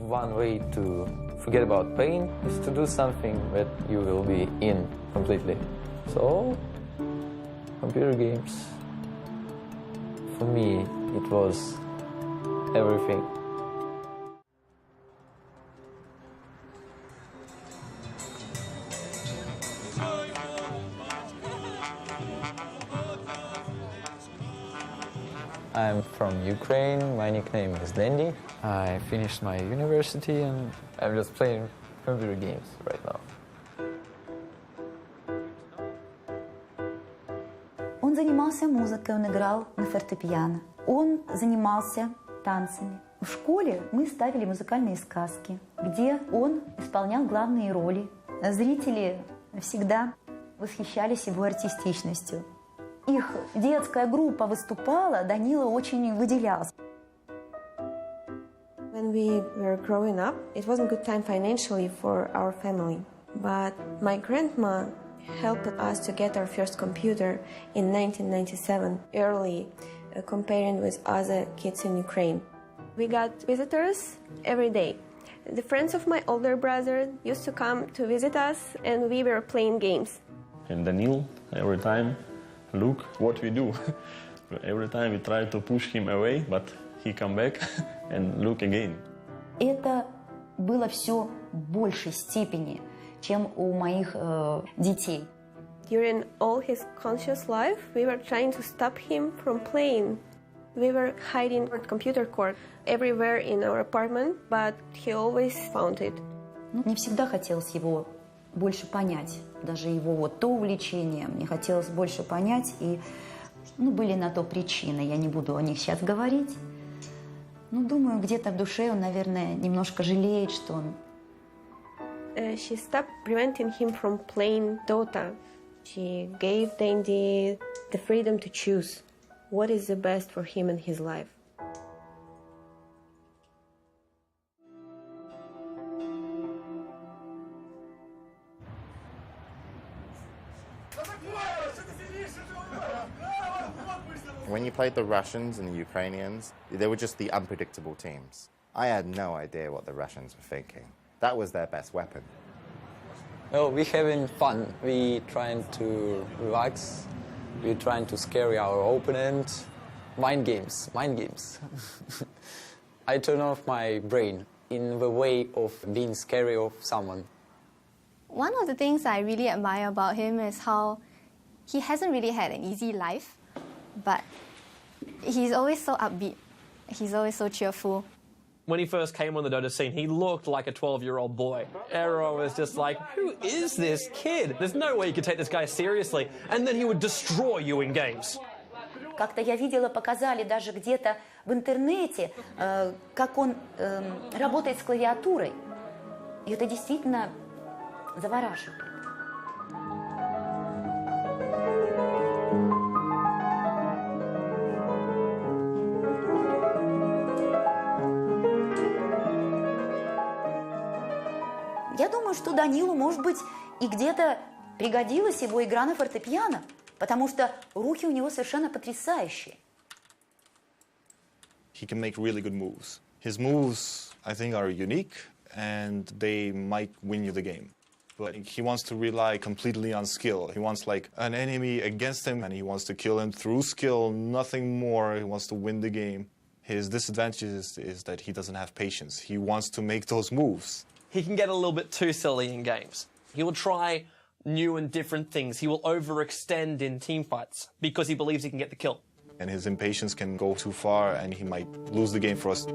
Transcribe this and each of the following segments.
one way to forget about pain is to do something that you will be in completely. So, computer games, for me, it was everything. I'm from Ukraine, my nickname is Dendi. I finished my university and I'm just playing computer games right now. Он занимался музыкой, он играл на фортепиано. Он занимался танцами. В школе мы ставили музыкальные сказки, где он исполнял главные роли. Зрители всегда восхищались его артистичностью. Их детская группа выступала, Данила очень выделялся. When we were growing up, it wasn't a good time financially for our family. But my grandma helped us to get our first computer in 1997, early, comparing with other kids in Ukraine. We got visitors every day. The friends of my older brother used to come to visit us, and we were playing games. And Danil, every time, look what we do. Every time we try to push him away, but he come back and look again. Это было все в большей степени, чем у моих детей. During all his conscious life, we were trying to stop him from playing. We were hiding our computer cord everywhere in our apartment, but he always found it. Мне всегда хотелось его больше понять, даже его вот то увлечение, мне хотелось больше понять, и были на то причины, я не буду о них сейчас говорить. Думаю, где-то в душе он, наверное, немножко жалеет, что он... She stopped preventing him from playing Dota. She gave Dendi the freedom to choose what is the best for him in his life. When you played the Russians and the Ukrainians, they were just the unpredictable teams. I had no idea what the Russians were thinking. That was their best weapon. Well, we're having fun. We're trying to relax. We're trying to scare our opponent. Mind games, mind games. I turn off my brain in the way of being scary of someone. One of the things I really admire about him is how he hasn't really had an easy life, but he's always so upbeat. He's always so cheerful. When he first came on the Dota scene, he looked like a 12-year-old boy. Ero was just like, who is this kid? There's no way you could take this guy seriously. And then he would destroy you in games. Как-то я видела, показали даже где-то в интернете, как он работает с клавиатурой. И это действительно завораживает. Я думаю, что Данилу, может быть, и где-то пригодилась его игра на фортепиано, потому что руки у него совершенно потрясающие. He can make really good moves. His moves, I think, are unique, and they might win you the game. But he wants to rely completely on skill. He wants like an enemy against him, and he wants to kill him through skill, nothing more. He wants to win the game. His disadvantage is that he doesn't have patience. He wants to make those moves. He can get a little bit too silly in games. He will try new and different things. He will overextend in team fights because he believes he can get the kill. And his impatience can go too far, and he might lose the game for us.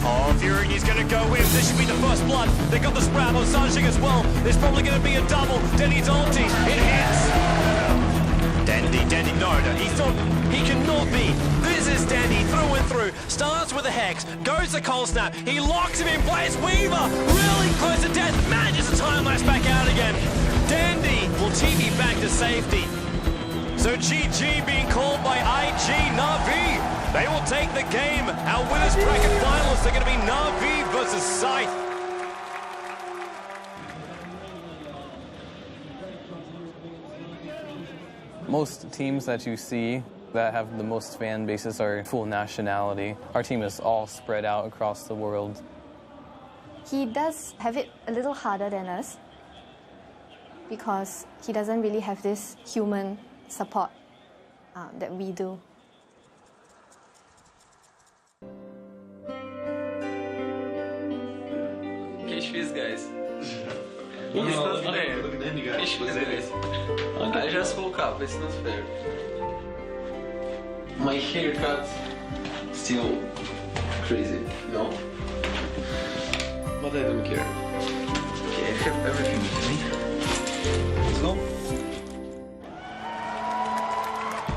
Oh, Fury, he's going to go in. This should be the first blood. They got the sprout on Sanjing as well. There's probably going to be a double. Dendi's ulti. It hits. Dendi, no, he cannot be. This is Dendi through and through. Starts with a Hex, goes to Cold Snap. He locks him in place. Weaver, really close to death. Manages to time lapse back out again. Dendi will TP back to safety. So GG being called by IG Na'Vi. They will take the game. Our winners bracket finalists are going to be Na'Vi versus Scythe. Most teams that you see that have the most fan bases are full nationality. Our team is all spread out across the world. He does have it a little harder than us because he doesn't really have this human support that we do. Keşfiz guys. It's not fair. Keşfiz guys. I just woke up, it's not fair. My haircut still crazy, no? But I don't care. Okay, I have everything with me. Let's go.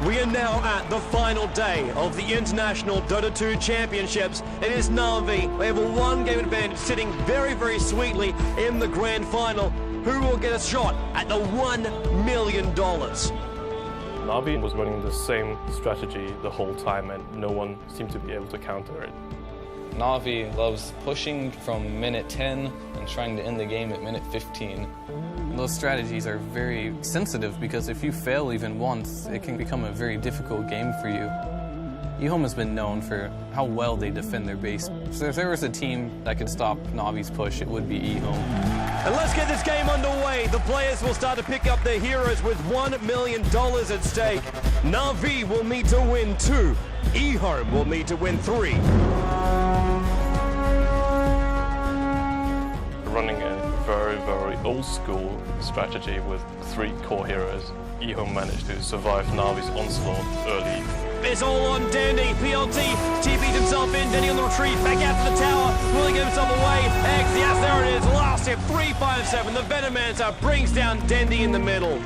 We are now at the final day of the International Dota 2 Championships. It is Na'Vi. They have a one-game advantage, sitting very, very sweetly in the grand final. Who will get a shot at the $1 million? Na'Vi was running the same strategy the whole time, and no one seemed to be able to counter it. Na'Vi loves pushing from minute 10 and trying to end the game at minute 15. Those strategies are very sensitive because if you fail even once, it can become a very difficult game for you. eHome has been known for how well they defend their base. So if there was a team that could stop Na'Vi's push, it would be eHome. And let's get this game underway. The players will start to pick up their heroes with $1 million at stake. Na'Vi will need to win 2. eHome will need to win 3. Running a very, very old school strategy with 3 core heroes, eHome managed to survive Na'Vi's onslaught early. It's all on Dendi. PLT TP'd himself in. Dendi on the retreat. Back out to the tower. Will he get himself away? X, yes, there it is. Last hit, 3-5-7. The Venomancer brings down Dendi in the middle.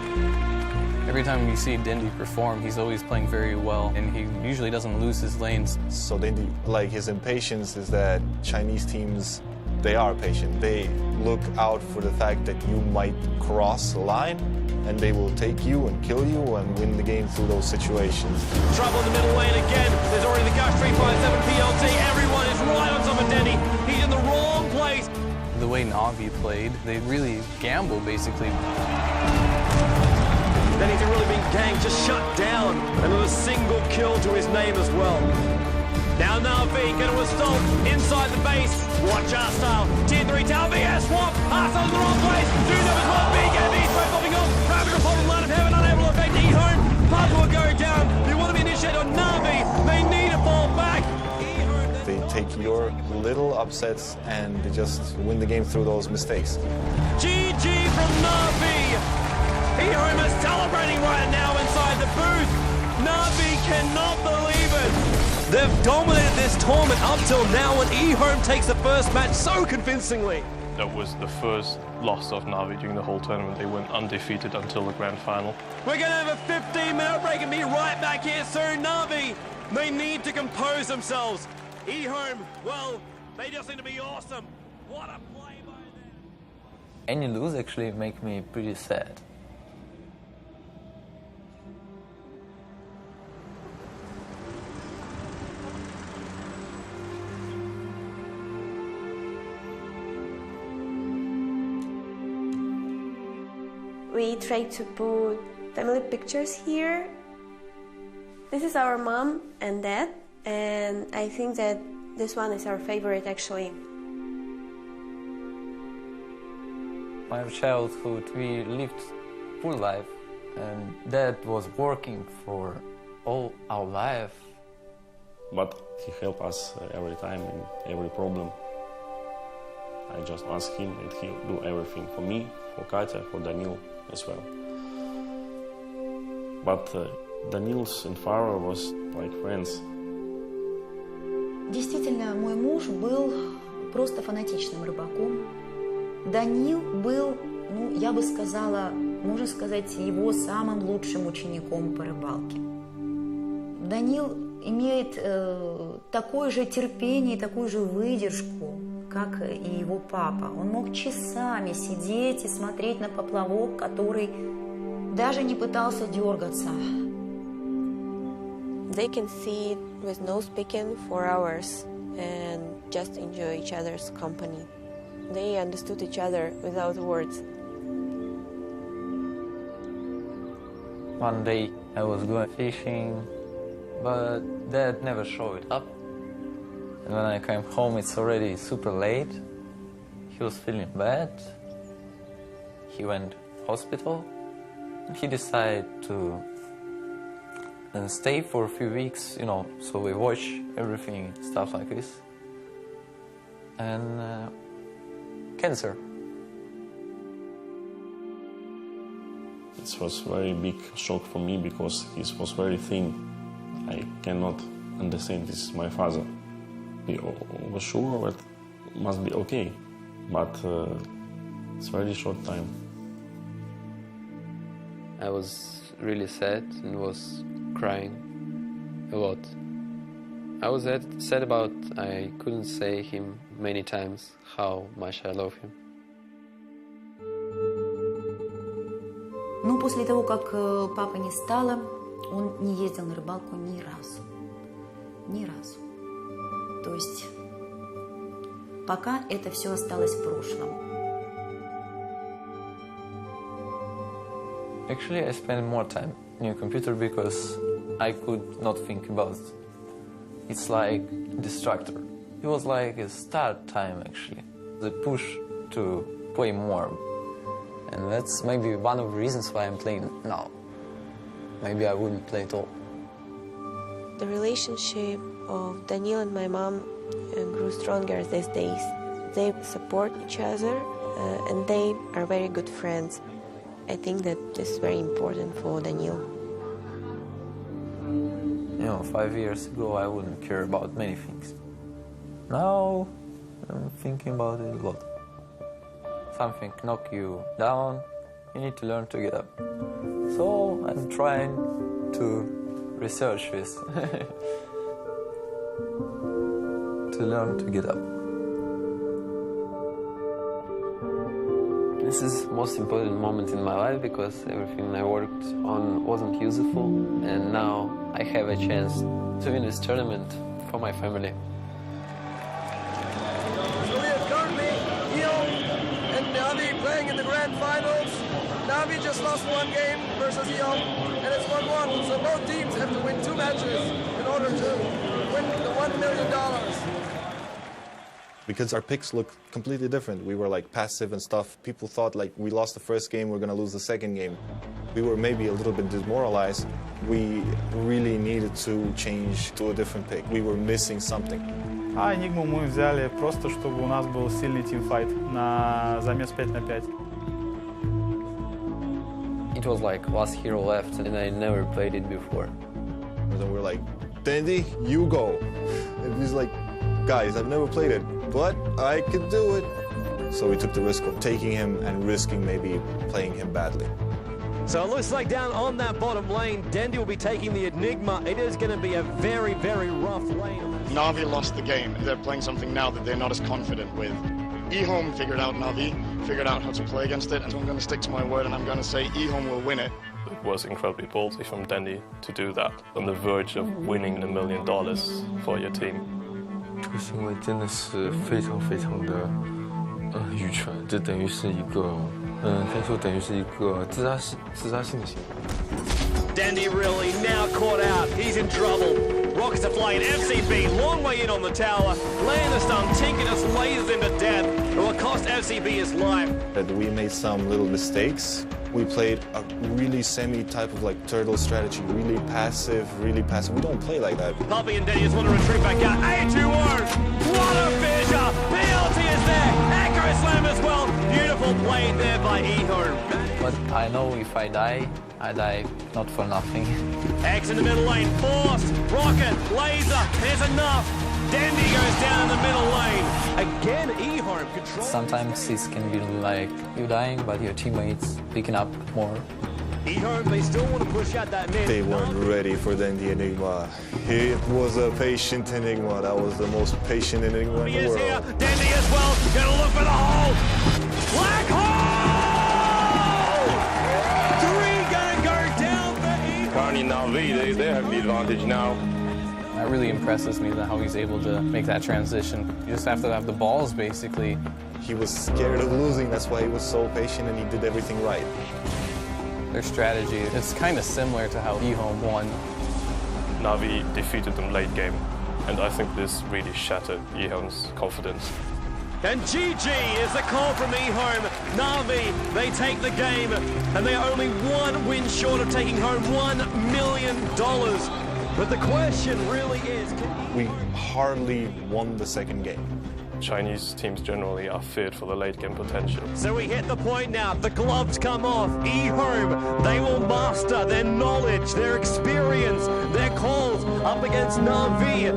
Every time you see Dendi perform, he's always playing very well, and he usually doesn't lose his lanes. So Dendi, like, his impatience is that Chinese teams, they are patient. They look out for the fact that you might cross the line, and they will take you and kill you and win the game through those situations. Trouble in the middle lane again. There's already the Gush 357 PLT. Everyone is right on top of Dendi. He's in the wrong place. The way Na'Vi played, they really gamble, basically. Dendi's really been ganked, just shut down. Another single kill to his name as well. Now Na'Vi going to assault inside the base. Watch our style. Tier 3 tower VS swap. Arsenal in the wrong place. Do numbers well. Big enemy. Throw popping off. Rapid report on line of heaven. Unable to affect eHome. Puzzle will go down. They want to be initiated on Na'Vi. They need to fall back. They take your little upsets and they just win the game through those mistakes. GG from Na'Vi. eHome is celebrating right now inside the booth. Na'Vi cannot believe it. They've dominated this tournament up till now, and eHome takes the first match so convincingly. That was the first loss of Na'Vi during the whole tournament. They went undefeated until the grand final. We're going to have a 15-minute break and be right back here soon. Na'Vi, they need to compose themselves. eHome, well, they just need to be awesome. What a play by them. Any lose actually make me pretty sad. We try to put family pictures here. This is our mom and dad, and I think that this one is our favorite actually. My childhood, we lived full life, and Dad was working for all our life. But he helped us every time in every problem. I just ask him and he'll do everything for me, for Katya, for Danil as well. But Danil's and Farah was like friends. Действительно, мой муж был просто фанатичным рыбаком. Данил был, ну, я бы сказала, можно сказать, его самым лучшим учеником по рыбалке. Данил имеет такое же терпение и такую же выдержку, как и его папа. Он мог часами сидеть и смотреть на поплавок, который даже не пытался дергаться. They can sit with no speaking for hours and just enjoy each other's company. They understood each other without words. One day I was going fishing, but Dad never showed up. And when I came home, it's already super late. He was feeling bad. He went to hospital. He decided to stay for a few weeks, you know, so we watch everything, stuff like this. And cancer. It was a very big shock for me because he was very thin. I cannot understand, this is my father. We were sure that it must be okay, but it's very short time. I was really sad and was crying a lot. I was sad about I couldn't say him many times how much I love him. Но после того, как папы не стало, он не ездил на рыбалку ни разу. Ни разу. То есть пока это все осталось в прошлом. Actually, I spent more time on your computer because I could not think about it. It's like a distractor. It was like a start time, actually. The push to play more. And that's maybe one of the reasons why I'm playing now. Maybe I wouldn't play at all. The relationship of Daniil and my mom grew stronger these days. They support each other and they are very good friends. I think that this is very important for Daniil. You know, 5 years ago I wouldn't care about many things. Now I'm thinking about it a lot. Something knock you down, you need to learn to get up. So I'm trying to research this. To learn to get up. This is the most important moment in my life because everything I worked on wasn't useful, and now I have a chance to win this tournament for my family. So we have currently Guillaume and Navi playing in the grand finals. Navi just lost one game versus Guillaume, and it's 1-1. So both teams have to win 2 matches in order to win the $1 million. Because our picks look completely different. We were like passive and stuff. People thought like we lost the first game, we're gonna lose the second game. We were maybe a little bit demoralized. We really needed to change to a different pick. We were missing something. А Enigmu мы взяли просто, чтобы у нас был сильный тимфайт на замес 5 на 5. It was like last hero left, and I never played it before. And then we're like, Dendi, you go. And he's like, guys, I've never played it, but I could do it. So we took the risk of taking him and risking maybe playing him badly. So it looks like down on that bottom lane, Dendi will be taking the Enigma. It is going to be a very, very rough lane. Navi lost the game. They're playing something now that they're not as confident with. eHome figured out Navi, figured out how to play against it, and so I'm going to stick to my word and I'm going to say eHome will win it. It was incredibly ballsy from Dendi to do that, on the verge of winning $1 million for your team. 这个行为真的是非常非常的愚蠢，这等于是一个可以说等于是一个自杀性的行为。 Dendi really now caught out. He's in trouble. Rockets are flying. FCB, long way in on the tower. Laying the stun. Tinker just lasers into death. It will cost FCB his life. We made some little mistakes. We played a really semi-type of like turtle strategy, really passive. We don't play like that. Puppy and Dendi just want to retreat back out. A2-1. What a fissure. PLT is there. Echo slam as well. Beautiful play there by eHome. But I know if I die not for nothing. X in the middle lane, forced, rocket, laser, there's enough. Dendi goes down in the middle lane. Again, eHome control. Sometimes this can be like you dying, but your teammates picking up more. eHome, they still want to push out that mid. They weren't ready for Dendi Enigma. It was a patient Enigma. That was the most patient Enigma in the world. Here. Dendi as well, gonna look for the hole. Black hole! Navi, they have the advantage now. That really impresses me, how he's able to make that transition. You just have to have the balls, basically. He was scared of losing, that's why he was so patient and he did everything right. Their strategy, it's kind of similar to how eHome won. Navi defeated them late game, and I think this really shattered eHome's confidence. And GG is the call from eHome. Navi, they take the game, and they are only one win short of taking home $1 million. But the question really is... We hardly won the second game. Chinese teams generally are feared for the late game potential. So we hit the point now, the gloves come off. eHome, they will master their knowledge, their experience, their calls up against Navi.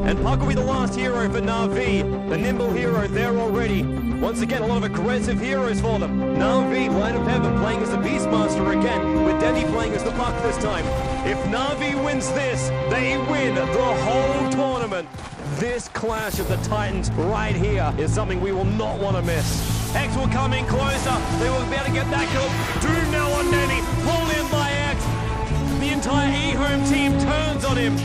And Puck will be the last hero for Navi. The nimble hero there already. Once again, a lot of aggressive heroes for them. Navi, Light of Heaven, playing as the Beastmaster again, with Dendi playing as the Puck this time. If Navi wins this, they win the whole tournament. This clash of the Titans right here is something we will not want to miss. X will come in closer. They will be able to get that kill. Doom now on Dendi. Pulled in by X. The entire eHome team turns on him.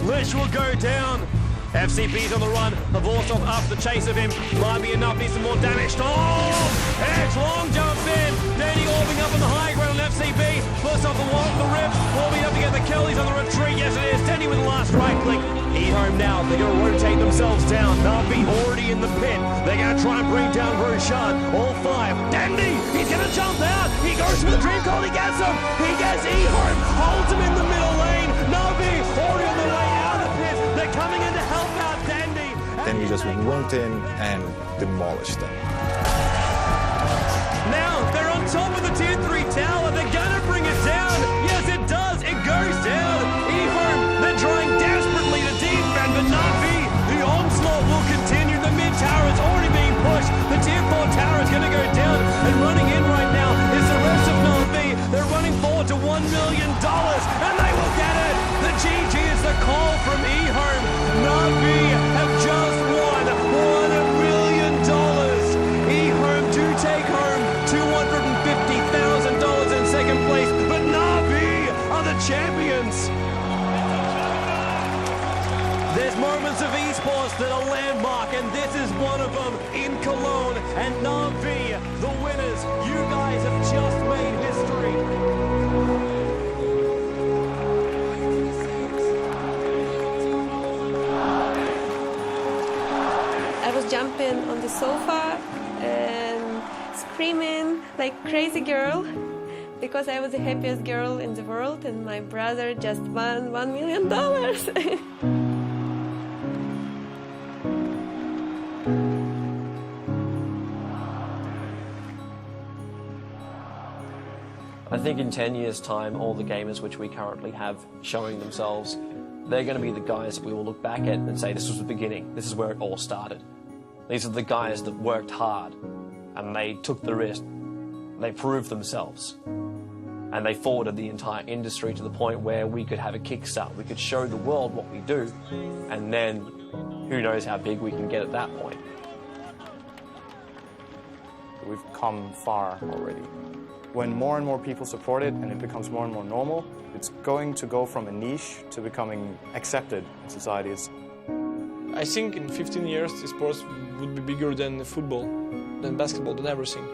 Lish will go down. FCP's on the run.Avorsov up the chase of him. Might be enough. Needs some more damage. Oh! X long jump in. Dendi orbing up on the high ground on FCP. First off the wall, the rip. Orbing up to get the kill. He's on the retreat. Yes, it is. Dendi with the last right click. eHome now. They're going to rotate themselves down. Navi already in the pit. They're going to try and bring down Roshan. All five. Dendi! He's going to jump out. He goes for the dream call. He gets him. He gets eHome. Holds him in the middle lane. Navi already on the way out of the pit. They're coming in to help out Dendi. Then we just went in and demolished them. Now they're on top of the tier 3 tower. They're gonna bring it down. Yes, it does. It goes down. eHome, they're trying desperately to defend, but Navi, the onslaught will continue. The mid tower is already being pushed. The tier 4 tower is gonna go down, and running in right now is the rest of Navi. They're running forward to $1 million, and they will get it. The GG is the call from eHome. Navi have just won $1 million. eHome do take home $250,000 in second place, but Navi are the champions. There's moments of esports that are landmark, and this is one of them in Cologne. And Navi, the winners, you guys have just made history. I was jumping on the sofa and screaming like crazy girl because I was the happiest girl in the world and my brother just won $1 million. I think in 10 years' time, all the gamers which we currently have showing themselves, they're going to be the guys that we will look back at and say, this was the beginning, this is where it all started. These are the guys that worked hard, and they took the risk, they proved themselves, and they forwarded the entire industry to the point where we could have a kickstart, we could show the world what we do, and then who knows how big we can get at that point. We've come far already. When more and more people support it and it becomes more and more normal, it's going to go from a niche to becoming accepted in societies. I think in 15 years, the sports would be bigger than football, than basketball, than everything.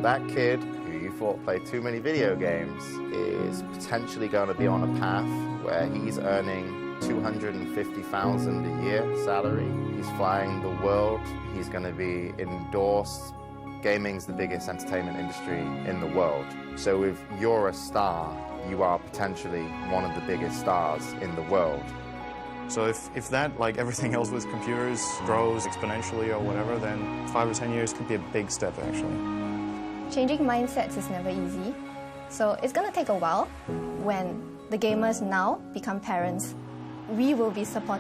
That kid who you thought played too many video games is potentially going to be on a path where he's earning $250,000 a year salary. He's flying the world. He's going to be endorsed. Gaming's the biggest entertainment industry in the world. So if you're a star, you are potentially one of the biggest stars in the world. So if that, like everything else with computers, grows exponentially or whatever, then 5 or 10 years could be a big step, actually. Changing mindsets is never easy. So it's going to take a while. When the gamers now become parents, we will be supporting